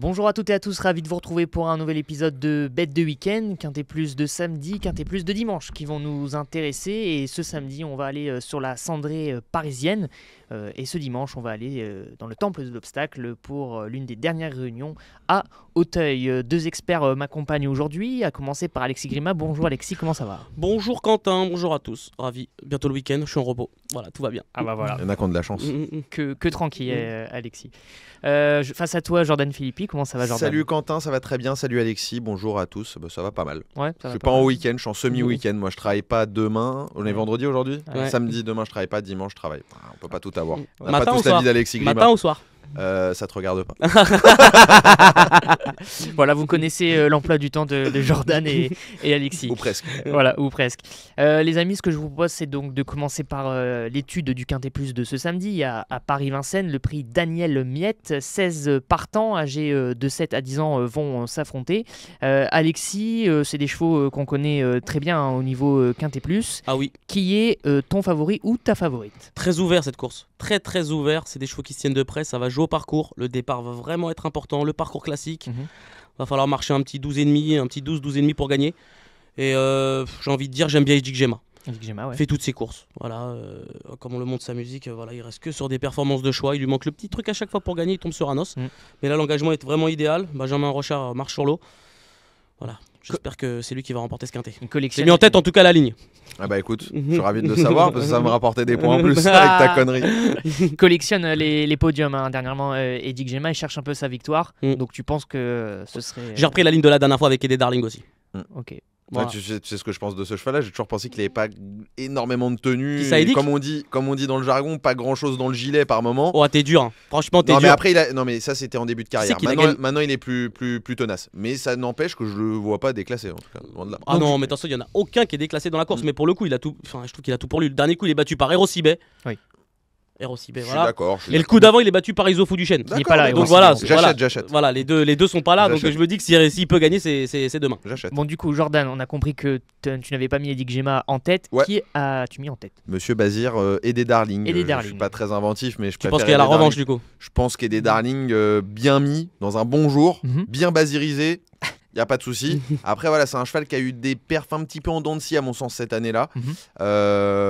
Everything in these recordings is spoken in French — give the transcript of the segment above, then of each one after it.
Bonjour à toutes et à tous, ravi de vous retrouver pour un nouvel épisode de Bête de Week-end, Quintet Plus de samedi, Quintet Plus de dimanche qui vont nous intéresser. Et ce samedi, on va aller sur la cendrée parisienne. Et ce dimanche, on va aller dans le temple de l'obstacle pour l'une des dernières réunions à Auteuil. Deux experts m'accompagnent aujourd'hui, à commencer par Alexis Grima. Bonjour Alexis, comment ça va? Bonjour Quentin, bonjour à tous. Ravi, bientôt le week-end, je suis en repos. Voilà, tout va bien. Ah bah voilà. Il y en a qui ont de la chance. Que tranquille Alexis. Face à toi Jordan Philippi, comment ça va Jordan? Salut Quentin, ça va très bien. Salut Alexis, bonjour à tous. Bah, ça va pas mal. Ouais, Je suis pas en week-end, je suis en semi-week-end. Moi je travaille pas demain. On est vendredi aujourd'hui. Ouais. Samedi, demain je travaille pas. Dimanche je travaille. On peut pas tout avoir. On n'a Matin pas ou tous la soir vie d'Alexis Grima. Matin ou soir? Ça te regarde pas. Voilà, vous connaissez l'emploi du temps de Jordan et Alexis. Ou presque. Voilà, ou presque. Les amis, ce que je vous propose, c'est donc de commencer par l'étude du Quintet Plus de ce samedi à Paris-Vincennes. Le prix Daniel Miette, 16 partants âgés de 7 à 10 ans vont s'affronter. Alexis, c'est des chevaux qu'on connaît très bien au niveau Quintet Plus. Ah oui, Qui est ton favori ou ta favorite? très ouvert cette course. Très ouvert, c'est des chevaux qui se tiennent de près, ça va jouer au parcours. Le départ va vraiment être important, le parcours classique. Va falloir marcher un petit 12,5, un petit 12,5 pour gagner. Et j'ai envie de dire, j'aime bien Edic Gemma. Ouais. Fait toutes ses courses. Voilà, comme on le montre sa musique, voilà, il reste que sur des performances de choix. Il lui manque le petit truc à chaque fois pour gagner, il tombe sur un os. Mais là, l'engagement est vraiment idéal. Benjamin Rochard marche sur l'eau. Voilà, j'espère que c'est lui qui va remporter ce quintet. J'ai mis en tête en tout cas la ligne. Ah bah écoute, je suis ravi de le savoir parce que ça me rapportait des points en plus avec ta connerie. Collectionne les podiums dernièrement. Edic Gemma, il cherche un peu sa victoire. Mm. Donc tu penses que ce serait... J'ai repris la ligne de la dernière fois avec Eddie Darling aussi. Ok. Voilà. Ouais, tu sais ce que je pense de ce cheval-là. J'ai toujours pensé qu'il n'avait pas énormément de tenue. Qui ça, Edic ? Comme on dit dans le jargon, pas grand-chose dans le gilet par moment. Oh, t'es dur, hein. Franchement, t'es Non dur. mais après non mais ça c'était en début de carrière. qu'il a Maintenant il est plus tenace. Mais ça n'empêche que je le vois pas déclassé en tout cas. Loin de là. Ah non, mais attention, il y en a aucun qui est déclassé dans la course. Mais pour le coup, il a tout. Enfin, je trouve qu'il a tout pour lui. Le dernier coup, il est battu par Hero Sibet. Oui. Hero Sibet, Je suis voilà. d'accord. Et le coup d'avant, il est battu par Isofou Duchesne. Il n'est pas là, d'accord, donc voilà, J'achète. Voilà, les deux sont pas là. Donc J'achète. je me dis que s'il peut gagner, c'est demain. J'achète. Bon, du coup, Jordan, on a compris que tu n'avais pas mis Edic Gemma en tête. Ouais. Qui as-tu mis en tête? Monsieur Bazir et des Darling. Et des Je Darling. suis pas très inventif mais je Tu préfère penses qu'il y a la Eddie revanche Darling. du coup? Je pense qu'Eddie Darling bien mis dans un bon jour, Mhm. bien basirisé. Il n'y a pas de souci. Après, voilà, c'est un cheval qui a eu des perfs un petit peu en dents de scie, à mon sens, cette année-là.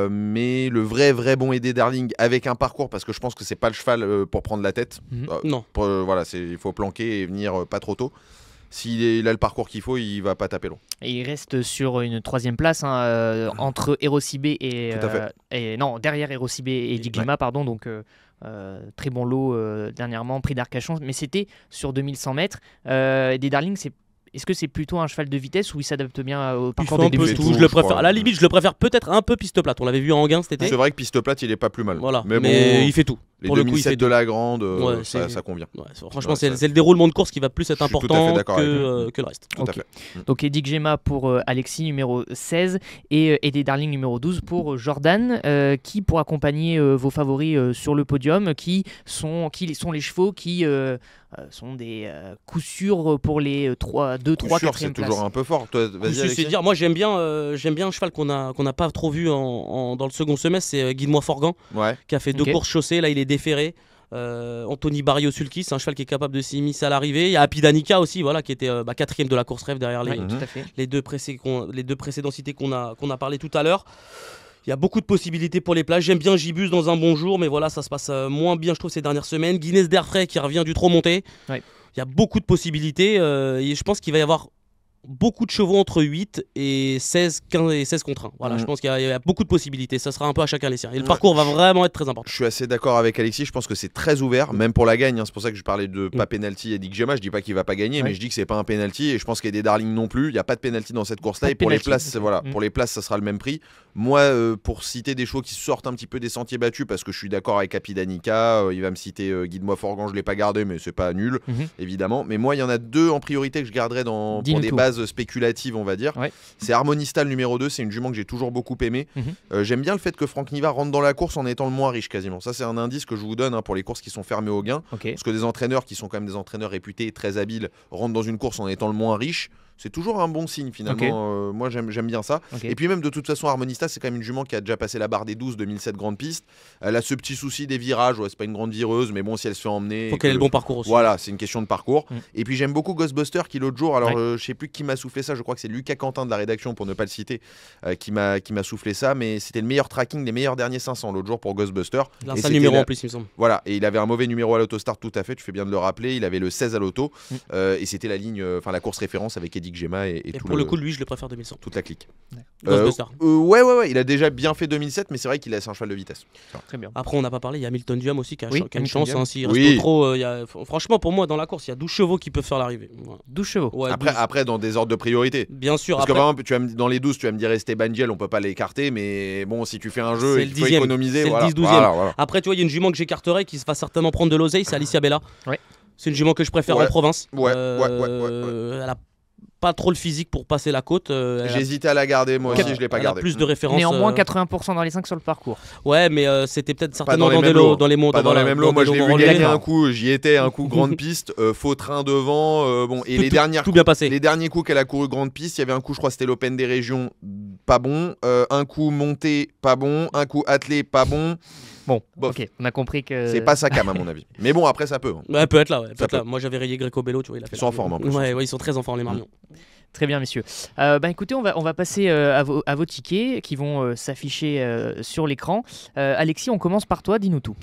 Mais le vrai bon Eddie Darling avec un parcours, parce que je pense que c'est pas le cheval pour prendre la tête. Non. Voilà, il faut planquer et venir pas trop tôt. S'il a le parcours qu'il faut, il va pas taper long. Et il reste sur une troisième place entre Hero Sibet et, Tout à fait. non, derrière Hero Sibet et Edic Gemma, pardon. Donc très bon lot dernièrement, prix d'Arcachon, mais c'était sur 2100 mètres. Des Darling, est-ce que c'est plutôt un cheval de vitesse ou il s'adapte bien au Il parcours fait des un peu débuts? tout. tout, Je le je crois. préfère. À la limite, je le préfère peut-être un peu piste plate. On l'avait vu en Anguin cet été. C'est vrai que piste plate, il est pas plus mal. Voilà. Mais bon, il fait tout. les Pour le coup, il 2007 fait de tout. la grande, Ouais, ça c'est- convient. Ouais, franchement, Ouais, c'est ça- le déroulement de course qui va plus être Je suis tout à fait important d'accord avec que le reste. Tout Ok. à fait. Donc Edic Gemma pour Alexis numéro 16 et Eddie Darling numéro 12 pour Jordan, qui pour accompagner vos favoris sur le podium, qui sont les chevaux qui sont des coups sûrs pour les 2, 3, Coup sûr, 4e c'est places. toujours un peu fort. Toi, vas-y, C'est Alexis. dire, moi j'aime bien un cheval qu'on a pas trop vu dans le second semestre, c'est Guide-moi Forgan Ouais. qui a fait 2 Ok. courses chaussées, là il est déféré. Anthony Barrio-Sulky, c'est un cheval qui est capable de s'immiscer à l'arrivée. Il y a Happy Danica aussi, voilà, qui était 4e de la course rêve derrière Oui, Mhm. tout à fait. les deux précédents cités qu'on a parlé tout à l'heure. Il y a beaucoup de possibilités pour les places. J'aime bien Gibus dans un bon jour, mais voilà, ça se passe moins bien, je trouve, ces dernières semaines. Guinness d'Airfray qui revient du trop monté. Ouais. Il y a beaucoup de possibilités. Et je pense qu'il va y avoir beaucoup de chevaux entre 8 et 16, 15 et 16 contre 1. Voilà, je pense qu'il y a beaucoup de possibilités. Ça sera un peu à chacun les siens. Et le parcours va vraiment être très important. Je suis assez d'accord avec Alexis, je pense que c'est très ouvert, même pour la gagne. Hein. C'est pour ça que je parlais de pas penalty et Edic Gemma. Je dis pas qu'il va pas gagner, Ouais. mais je dis que c'est pas un penalty et je pense qu'il y a des Darling non plus. Il y a pas de penalty dans cette course-là. Pas Et de pour les penalty, places, ok. voilà, Mm. pour les places, ça sera le même prix. Moi, pour citer des chevaux qui sortent un petit peu des sentiers battus, parce que je suis d'accord avec Happy Danica, il va me citer Guide-moi Forgan, je l'ai pas gardé, mais c'est pas nul, Mhm. évidemment. Mais moi, il y en a deux en priorité que je garderais pour Dis-nous des tout. bases spéculatives, on va dire. Ouais. C'est Harmonistal numéro 2, c'est une jument que j'ai toujours beaucoup aimée. J'aime bien le fait que Franck Niva rentre dans la course en étant le moins riche quasiment. Ça, c'est un indice que je vous donne pour les courses qui sont fermées au gain. Ok. Parce que des entraîneurs qui sont quand même des entraîneurs réputés très habiles rentrent dans une course en étant le moins riche. c'est toujours un bon signe finalement. Moi j'aime bien ça. Et puis même de toute façon, Harmonista, c'est quand même une jument qui a déjà passé la barre des 12 2007 Grande Piste. Elle a ce petit souci des virages, c'est pas une grande vireuse, mais bon, si elle se fait emmener. Faut qu'elle ait le bon parcours aussi. Voilà, c'est une question de parcours. Et puis j'aime beaucoup Ghostbuster qui l'autre jour, alors je sais plus qui m'a soufflé ça, je crois que c'est Lucas Quentin de la rédaction pour ne pas le citer, qui m'a soufflé ça, mais c'était le meilleur tracking des meilleurs derniers 500 l'autre jour pour Ghostbuster. Il a un numéro en plus, il me semble. Voilà, et il avait un mauvais numéro à l'autostart, tout à fait, tu fais bien de le rappeler, il avait le 16 à l'auto, et c'était la ligne, la course référence avec Eddie Gema et tout pour le coup, lui, je le préfère 2100. toute la clique. Ghostbuster. Ouais, il a déjà bien fait 2007, mais c'est vrai qu'il a un cheval de vitesse. Très bien. Après, on n'a pas parlé, il y a Hamilton Duham aussi qui a une chance. S'il Oui. reste trop, franchement, pour moi, dans la course, il y a 12 chevaux qui peuvent faire l'arrivée. Voilà. 12 chevaux. Ouais, Après, dans des ordres de priorité. Bien sûr. Parce que par exemple, dans les 12, tu vas me dire Esteban Giel, on peut pas l'écarter, mais bon, si tu fais un jeu C'est et le qu'il faut 10e, économiser, c'est voilà. le 10-12e. Voilà. Après, tu vois, il y a une jument que j'écarterai qui va certainement prendre de l'oseille, c'est Alicia Bella. Ouais. C'est une jument que je préfère en province. Ouais. Elle a pas trop le physique pour passer la côte. J'ai hésité à la garder, moi aussi, je l'ai pas elle gardée. a plus de références. Néanmoins, 80% dans les 5 sur le parcours. Ouais, mais c'était peut-être certainement dans les mêmes lots. Moi, je l'ai vu gagner un coup, j'y étais, un coup grande piste, faux train devant. Et tout bien passé. Les derniers coups qu'elle a couru grande piste, il y avait un coup, je crois, c'était l'Open des régions, pas bon. Un coup monté, pas bon. Un coup attelé, pas bon. Bon, ok, on a compris que. C'est pas sa cam à mon avis. Mais bon, après ça peut. Ouais, elle peut être là. peut. Moi j'avais rayé Greco Bello, tu vois. Ils sont en forme en plus. Ouais, ils sont très en forme les Marions. Très bien, messieurs. Écoutez, on va passer à vos tickets qui vont s'afficher sur l'écran. Alexis, on commence par toi, dis-nous tout.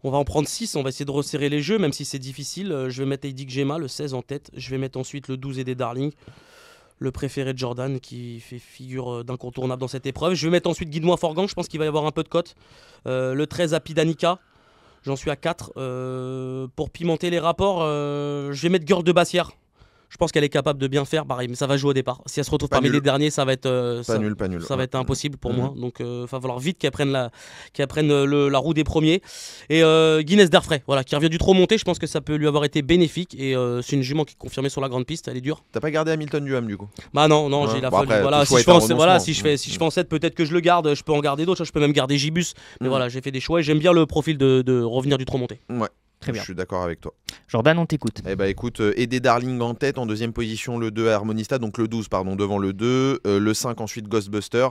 On va en prendre 6, on va essayer de resserrer les jeux, même si c'est difficile. Je vais mettre Eddie Gema, le 16 en tête. Je vais mettre ensuite le 12 et des Darling, le préféré de Jordan qui fait figure d'incontournable dans cette épreuve. Je vais mettre ensuite Guide-moi Forgan, je pense qu'il va y avoir un peu de cote. Le 13 à Pidanica, j'en suis à 4. Pour pimenter les rapports, je vais mettre Girl de Bassière. Je pense qu'elle est capable de bien faire, pareil, mais ça va jouer au départ. Si elle se retrouve parmi les derniers, ça va être pas nul. Ça va être impossible pour moi. Donc, il va falloir vite qu'elle prenne la roue des premiers. Et Guinness d'Airfray, voilà, qui revient du trop monté. Je pense que ça peut lui avoir été bénéfique. Et c'est une jument qui est confirmée sur la grande piste. Elle est dure. T'as pas gardé Hamilton Duham du coup? Bah non, j'ai la folle. Voilà, si je fais en 7, peut-être que je le garde. Je peux en garder d'autres. Je peux même garder Gibus. Mais voilà, j'ai fait des choix et j'aime bien le profil de revenir du trop monté. Ouais. Très bien. Je suis d'accord avec toi. Jordan, on t'écoute. Eh bah écoute, Eddie Darling en tête, en deuxième position le 2 Harmonista, donc le 12 pardon, devant le 2, le 5 ensuite Ghostbuster,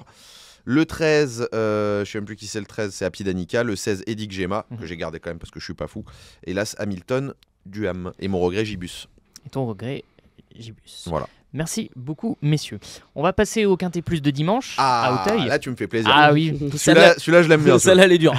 le 13, je sais même plus qui c'est le 13, c'est Happy Danica, le 16 Eddie Gema, que j'ai gardé quand même parce que je suis pas fou, et là Hamilton Duham, et mon regret Gibus. Et ton regret Gibus. Voilà. Merci beaucoup, messieurs. On va passer au Quintet Plus de dimanche à Auteuil. Là, tu me fais plaisir. Ah oui. Celui-là, je l'aime bien. Celle-là, elle est dure.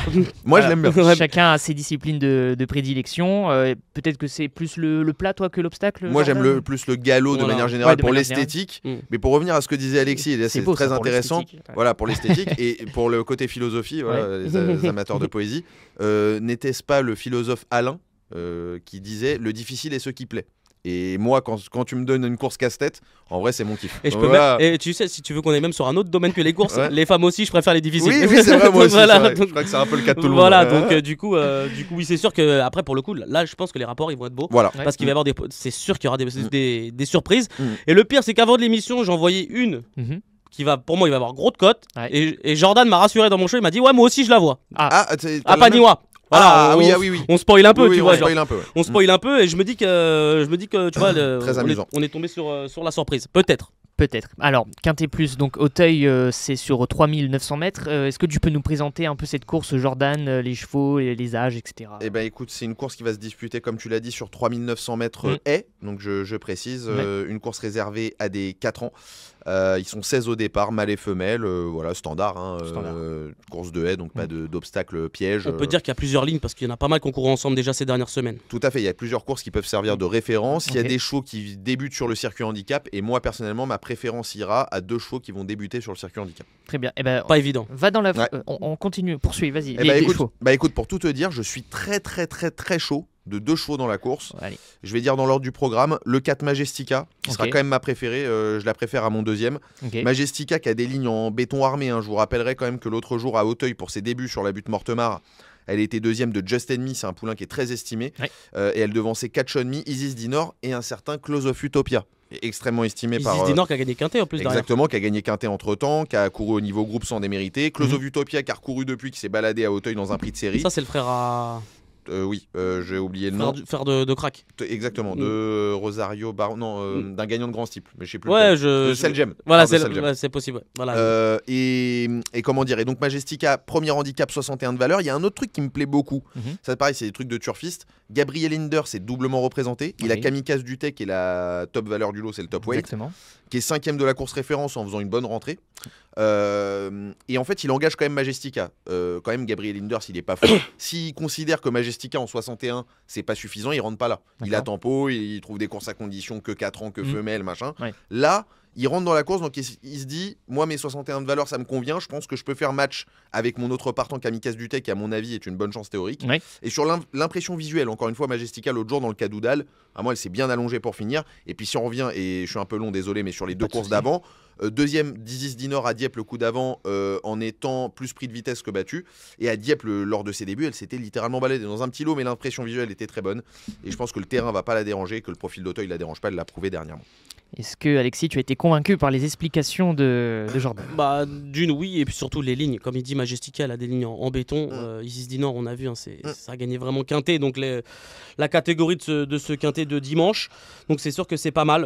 Moi, je l'aime bien. Chacun a ses disciplines de prédilection. Peut-être que c'est plus le plat, toi, que l'obstacle. Moi, j'aime plus le galop de manière générale pour l'esthétique. Mais pour revenir à ce que disait Alexis, et là, c'est très intéressant. Voilà, pour l'esthétique et pour le côté philosophie, les amateurs de poésie. N'était-ce pas le philosophe Alain qui disait « Le difficile est ce qui plaît ». Et moi, quand tu me donnes une course casse-tête, en vrai, c'est mon kiff. Et, et tu sais, si tu veux qu'on aille même sur un autre domaine que les courses, les femmes aussi, je préfère les difficiles. Oui, c'est vrai, moi aussi. Vrai. Je crois que c'est un peu le cas de tout le monde. Voilà, donc du coup, oui, c'est sûr que après, pour le coup, là, je pense que les rapports, ils vont être beaux. Voilà. Parce qu'il va y avoir c'est sûr qu'il y aura des surprises. Et le pire, c'est qu'avant de l'émission, j'en voyais une. Qui va, pour moi, il va avoir gros de cote. Et Jordan m'a rassuré dans mon show, il m'a dit, ouais, moi aussi, je la vois. À Paniwa. Voilà, oui. On spoil un peu, tu vois. On spoil un peu et je me dis que tu vois, très amusant. On est tombé sur la surprise. Peut-être. Alors, Quintet Plus, donc Auteuil, c'est sur 3900 mètres. Est-ce que tu peux nous présenter un peu cette course, Jordan, les chevaux, les âges, etc. Eh ben écoute, c'est une course qui va se disputer, comme tu l'as dit, sur 3900 mètres donc je précise, une course réservée à des 4 ans. Ils sont 16 au départ, mâles et femelles, voilà, standard. Course de haie, donc pas d'obstacles pièges. On peut dire qu'il y a plusieurs lignes parce qu'il y en a pas mal qui ont couru ensemble déjà ces dernières semaines. Tout à fait, il y a plusieurs courses qui peuvent servir de référence. Il y a des chevaux qui débutent sur le circuit handicap et moi personnellement, ma préférence ira à 2 chevaux qui vont débuter sur le circuit handicap. Très bien. Pas évident. Va dans la. On continue, poursuis, vas-y. Écoute, pour tout te dire, je suis très chaud de 2 chevaux dans la course. Allez. Je vais dire dans l'ordre du programme, le 4 Majestica, qui sera quand même ma préférée, je la préfère à mon deuxième. Majestica qui a des lignes en béton armé, je vous rappellerai quand même que l'autre jour à Auteuil, pour ses débuts sur la butte Mortemart, elle était deuxième de Just Me, c'est un poulain qui est très estimé, et elle devançait Catch On Me, Isis Dinor et un certain Close of Utopia. Extrêmement estimé par. Isis Dinor qui a gagné Quintet en plus. Exactement, qui a gagné Quintet entre temps, qui a couru au niveau groupe sans démériter. Close of Utopia qui a recouru depuis, qui s'est baladé à Auteuil dans un prix de série. Ça, c'est le frère à. Oui, j'ai oublié le nom. Faire de crack. Exactement, de Rosario Baron, non, d'un gagnant de grand steeple, mais je sais plus. Ouais, de Selgem. Voilà, c'est possible. Ouais. Voilà. Et comment dire, et donc Majestica, premier handicap 61 de valeur. Il y a un autre truc qui me plaît beaucoup. Ça, pareil, c'est des trucs de turfiste. Gabriel Hinder, c'est doublement représenté. Il a Kamikaze Dutech, qui est la top valeur du lot, c'est le top weight. Exactement. Qui est 5e de la course référence en faisant une bonne rentrée. Et en fait, il engage quand même Majestica. Quand même, Gabriel Hinder, s'il n'est pas fou. S'il considère que Majestica en 61, c'est pas suffisant, il rentre pas là. Il a tempo, il trouve des courses à condition que 4 ans, que femelle, machin. Ouais. Là, il rentre dans la course, donc il se dit, moi mes 61 de valeur, ça me convient, je pense que je peux faire match avec mon autre partant Kamikaze Dutech, qui à mon avis est une bonne chance théorique. Ouais. Et sur l'impression visuelle, encore une fois, Majestica l'autre jour dans le cas d'Oudal, à moi elle s'est bien allongée pour finir. Et puis si on revient, et je suis un peu long, désolé, mais sur les deux courses d'avant, deuxième d'Isis Dinor à Dieppe le coup d'avant en étant plus pris de vitesse que battu. Et à Dieppe, lors de ses débuts, elle s'était littéralement baladée dans un petit lot, mais l'impression visuelle était très bonne. Et je pense que le terrain va pas la déranger, que le profil d'Auteuil la dérange pas, elle l'a prouvé dernièrement. Est-ce que, Alexis, tu as été convaincu par les explications de Jordan? Bah, d'une, oui, et puis surtout les lignes. Comme il dit, Majestica, elle a des lignes en béton. Isis Dinor, on a vu, hein, ça a gagné vraiment quintet. Donc la catégorie de ce quintet de dimanche. Donc c'est sûr que c'est pas mal.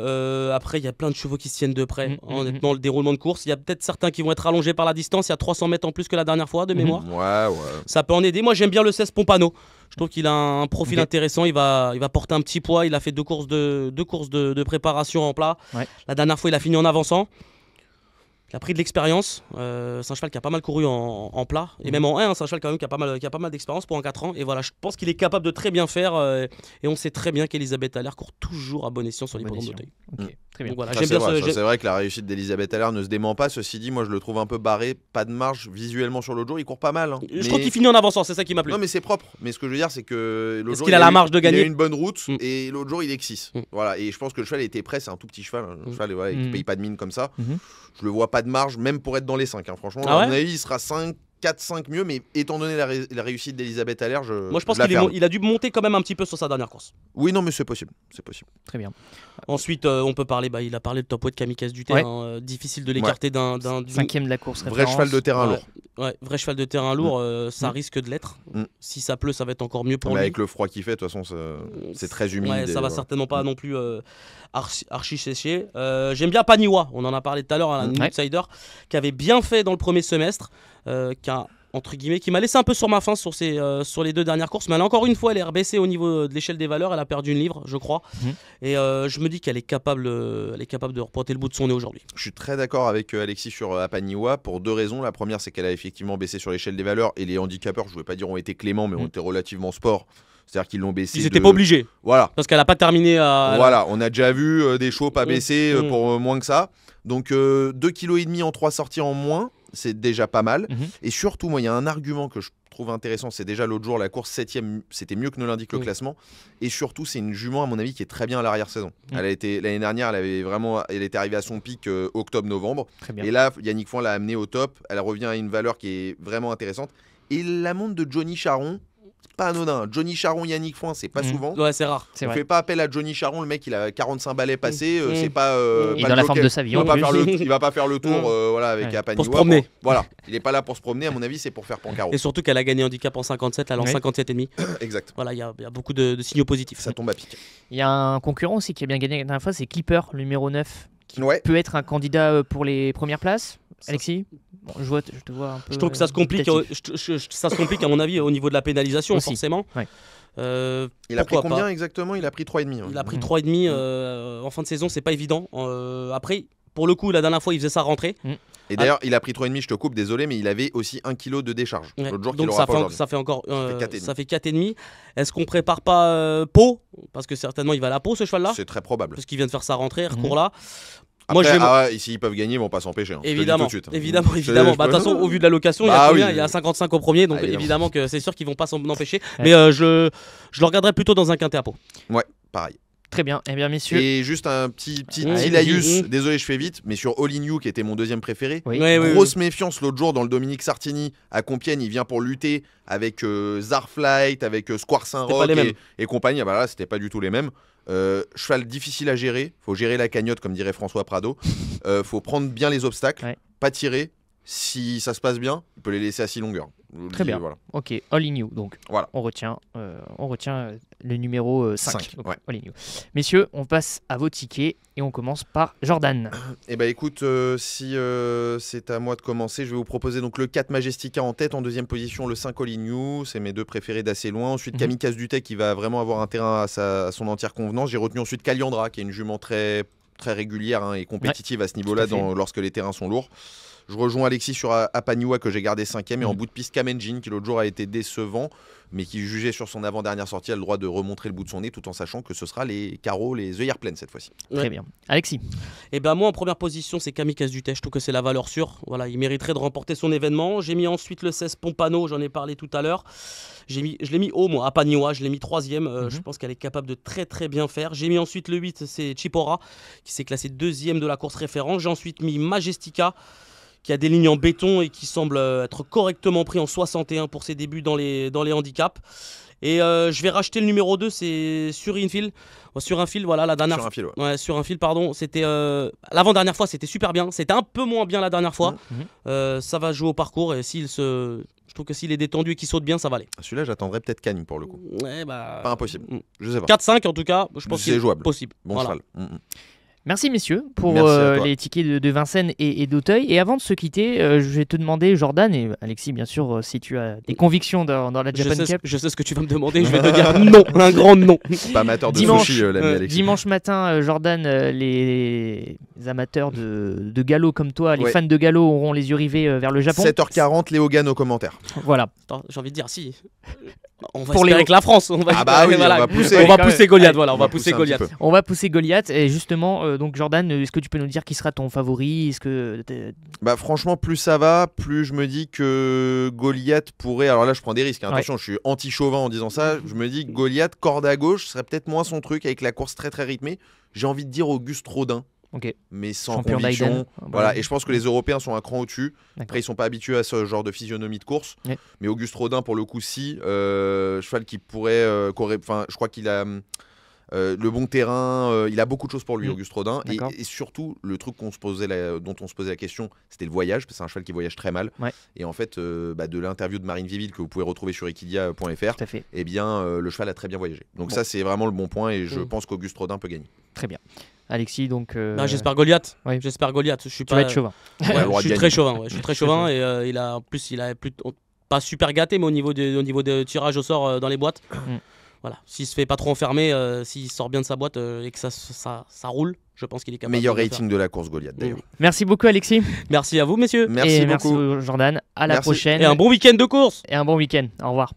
Après, il y a plein de chevaux qui se tiennent de près. Honnêtement, le déroulement de course, il y a peut-être certains qui vont être allongés par la distance. Il y a 300 mètres en plus que la dernière fois, de mémoire. Ouais. Ça peut en aider. Moi, j'aime bien le 16 Pompano. Je trouve qu'il a un profil intéressant, il va porter un petit poids, il a fait deux courses de préparation en plat. Ouais. La dernière fois, il a fini en avançant. Il a pris de l'expérience. C'est un cheval qui a pas mal couru en plat. Et même en 1, c'est un cheval quand même qui a pas mal d'expérience pour un 4 ans. Et voilà, je pense qu'il est capable de très bien faire. Et on sait très bien qu'Elisabeth Allaire court toujours à bon escient sur les hippodromes d'Auteuil. Okay. Très bien. Donc voilà, c'est vrai que la réussite d'Elisabeth Allaire ne se dément pas. Ceci dit, moi je le trouve un peu barré, pas de marge visuellement sur l'autre jour. Il court pas mal. Hein. Je trouve qu'il finit en avançant, c'est ça qui m'a plu. Non, mais c'est propre. Mais ce que je veux dire, c'est que l'autre jour, il a la marge de gagner. Il a une bonne route et l'autre jour, il est 6. Voilà. Et je pense que le cheval était prêt. C'est un tout petit cheval. Le cheval, il paye pas de mine comme ça. Je le vois pas de marge, même pour être dans les 5. Hein. Franchement, à mon avis, il sera 5. 4-5 mieux, mais étant donné la réussite d'Elisabeth Allaire, moi je pense qu'il a dû monter quand même un petit peu sur sa dernière course. Oui, non, mais c'est possible. Très bien. Ensuite, on peut parler, il a parlé de top weight Kamikaze Dutech, difficile de l'écarter d'un 5e de la course. Vrai cheval de terrain lourd. Ouais, vrai cheval de terrain lourd, ça risque de l'être. Si ça pleut, ça va être encore mieux pour lui. Avec le froid qu'il fait, de toute façon, c'est très humide. Ouais, ça va certainement pas non plus archi séché. J'aime bien Paniwa, on en a parlé tout à l'heure, un outsider qui avait bien fait dans le premier semestre. Qui m'a laissé un peu sur ma faim sur les 2 dernières courses, mais encore une fois elle est rebaissée au niveau de l'échelle des valeurs, elle a perdu une livre je crois, et je me dis qu'elle est capable de reporter le bout de son nez aujourd'hui. Je suis très d'accord avec Alexis sur Apaniwa pour 2 raisons. La première, c'est qu'elle a effectivement baissé sur l'échelle des valeurs, et les handicapeurs, je ne vais pas dire ont été cléments, mais ont été relativement sport. C'est-à-dire qu'ils l'ont baissé. Ils n'étaient pas obligés. Voilà. Parce qu'elle n'a pas terminé à. Voilà, on a déjà vu des chevaux pas baisser pour moins que ça. Donc 2,5 kg en 3 sorties en moins, c'est déjà pas mal. Et surtout, moi, il y a un argument que je trouve intéressant, c'est déjà l'autre jour, la course 7e, c'était mieux que ne l'indique le classement. Et surtout, c'est une jument, à mon avis, qui est très bien à l'arrière-saison. Elle a été, l'année dernière, elle était arrivée à son pic octobre-novembre. Et là, Yannick Foin l'a amenée au top. Elle revient à une valeur qui est vraiment intéressante. Et la montre de Johnny Charon, pas anodin. Johnny Charon, Yannick Foin, c'est pas souvent. Ouais, c'est rare. On fait pas appel à Johnny Charon, le mec il a 45 balais passés, c'est pas. Il est dans la forme de sa vie. Il va pas faire le tour voilà, avec Apaniwa. Pour se promener. Voilà, il est pas là pour se promener, à mon avis, c'est pour faire Pancaro. Et surtout qu'elle a gagné handicap en 57, elle en 57,5. Exact. Voilà, il y a beaucoup de signaux positifs. Ça tombe à pic. Il y a un concurrent aussi qui a bien gagné la dernière fois, c'est Clipper, le numéro 9, qui peut être un candidat pour les premières places. Alexis, je te vois un peu. Je trouve que ça se complique. Ça se complique à mon avis au niveau de la pénalisation aussi. Forcément. Ouais. Il a pris combien exactement? Il a pris 3,5. Il a pris 3,5 en fin de saison, c'est pas évident. Après, pour le coup, la dernière fois, il faisait sa rentrée. Et d'ailleurs, il a pris 3,5, je te coupe, désolé, mais il avait aussi 1 kg de décharge. L'autre jour, donc ça fait encore ça fait 4,5. Est-ce qu'on prépare pas Pau? Parce que certainement, il va à la Pau, ce cheval-là. C'est très probable. Parce qu'il vient de faire sa rentrée, recours là. Après, ici ils peuvent gagner, ils vont pas s'empêcher. Évidemment, tout de suite. évidemment. De toute façon, au vu de la location, il y a 55 au premier, donc évidemment que c'est sûr qu'ils vont pas s'en empêcher. Mais je le regarderai plutôt dans un quintet à Pau. Ouais, pareil. Très bien, eh bien messieurs. Et juste un petit laïus, désolé je fais vite, mais sur All In You qui était mon deuxième préféré, grosse méfiance l'autre jour dans le Dominique Sartini à Compiègne, il vient pour lutter avec Zarflight, avec Square Saint-Roch et compagnie, bah là c'était pas du tout les mêmes. Cheval difficile à gérer, faut gérer la cagnotte comme dirait François Prado, faut prendre bien les obstacles, pas tirer, Si ça se passe bien, il peut les laisser à 6 longueurs. Très bien. Voilà. Ok, all in you. Donc, Voilà. on retient le numéro 5. Cinq, ouais. All in you. Messieurs, on passe à vos tickets et on commence par Jordan. Eh ben écoute, si c'est à moi de commencer, je vais vous proposer donc le 4 Majestica en tête, en deuxième position le 5 All In You, c'est mes deux préférés d'assez loin. Ensuite Kamikaze du Tech qui va vraiment avoir un terrain à son entière convenance. J'ai retenu ensuite Caliandra qui est une jument très régulière et compétitive à ce niveau-là lorsque les terrains sont lourds. Je rejoins Alexis sur Apaniwa que j'ai gardé 5e et en bout de piste Kamenjin qui l'autre jour a été décevant mais qui jugeait sur son avant-dernière sortie a le droit de remontrer le bout de son nez tout en sachant que ce sera les carreaux, les œillères pleines cette fois-ci. Très bien. Alexis. Et ben moi en première position c'est Kamikaze du Tech, je trouve que c'est la valeur sûre. Voilà, il mériterait de remporter son événement. J'ai mis ensuite le 16 Pompano, j'en ai parlé tout à l'heure. Je l'ai mis haut moi, Apaniwa, je l'ai mis 3e. Je pense qu'elle est capable de très bien faire. J'ai mis ensuite le 8, c'est Chipora qui s'est classé 2e de la course référence. J'ai ensuite mis Majestica qui a des lignes en béton et qui semble être correctement pris en 61 pour ses débuts dans les handicaps. Et je vais racheter le numéro 2, c'est sur un fil, voilà, la dernière sur un fil, sur un fil, pardon. C'était l'avant-dernière fois, c'était super bien. C'était un peu moins bien la dernière fois. Ça va jouer au parcours et je trouve que s'il est détendu et qu'il saute bien, ça va aller. Celui-là, j'attendrais peut-être Canning pour le coup. Ouais, pas impossible. Je sais pas. 4-5 en tout cas, je pense que c'est jouable. Possible. Bon voilà. cheval. Merci messieurs pour Merci les tickets de Vincennes et d'Auteuil. Et avant de se quitter, je vais te demander, Jordan et Alexis, bien sûr, si tu as des convictions dans la Japan Cup. Je sais ce que tu vas me demander, je vais te dire non, un grand non. Pas amateur de Dimanche, sushi, l'ami Alexis. Dimanche matin, Jordan, les amateurs de galop comme toi, les Ouais. fans de galop auront les yeux rivés vers le Japon. 7h40, Léo Gann aux commentaires. Voilà. Attends, j'ai envie de dire si. On va Pour espérer Léo. que la France. On va Ah bah oui, voilà. on va pousser. On va pousser Goliath, Allez, voilà, on va pousser un Goliath. petit peu. On va pousser Goliath. Et justement, donc Jordan, est-ce que tu peux nous dire qui sera ton favori? Est-ce que Bah franchement, plus ça va, plus je me dis que Goliath pourrait... Alors là, je prends des risques, hein. Attention, je suis anti-chauvin en disant ça. Je me dis que Goliath, corde à gauche, serait peut-être moins son truc avec la course très rythmée. J'ai envie de dire Auguste Rodin. Ok. Mais sans Champion conviction. d'Aiden. Voilà. Et je pense que les Européens sont un cran au-dessus. D'accord. Après, ils sont pas habitués à ce genre de physionomie de course. Ouais. Mais Auguste Rodin, pour le coup, si. Cheval qui pourrait... Enfin, je crois qu'il a... le bon terrain, il a beaucoup de choses pour lui, Auguste Rodin. D'accord. Et surtout, le truc dont on se posait la question, c'était le voyage, parce que c'est un cheval qui voyage très mal. Ouais. Et en fait, de l'interview de Marine Viville que vous pouvez retrouver sur equidia.fr, Tout à fait. eh bien, le cheval a très bien voyagé. Donc Bon. ça, c'est vraiment le bon point et je pense qu'Auguste Rodin peut gagner. Très bien. Alexis, donc. Non, j'espère Goliath. Ouais. J'espère Goliath. Je suis Tu pas. vas être chauvin. Ouais, le droit je de suis très gagner. chauvin. Ouais. Je suis très chauvin et il a plutôt pas super gâté, mais au niveau de tirage au sort dans les boîtes. Voilà. S'il se fait pas trop enfermer, s'il sort bien de sa boîte et que ça roule, je pense qu'il est capable. Meilleur de le rating de la course Goliath d'ailleurs. Merci beaucoup, Alexis. faire. Merci à vous, messieurs. Merci et beaucoup. merci, Jordan. À la Merci. prochaine. Et un bon week-end de course. Et un bon week-end. Au revoir.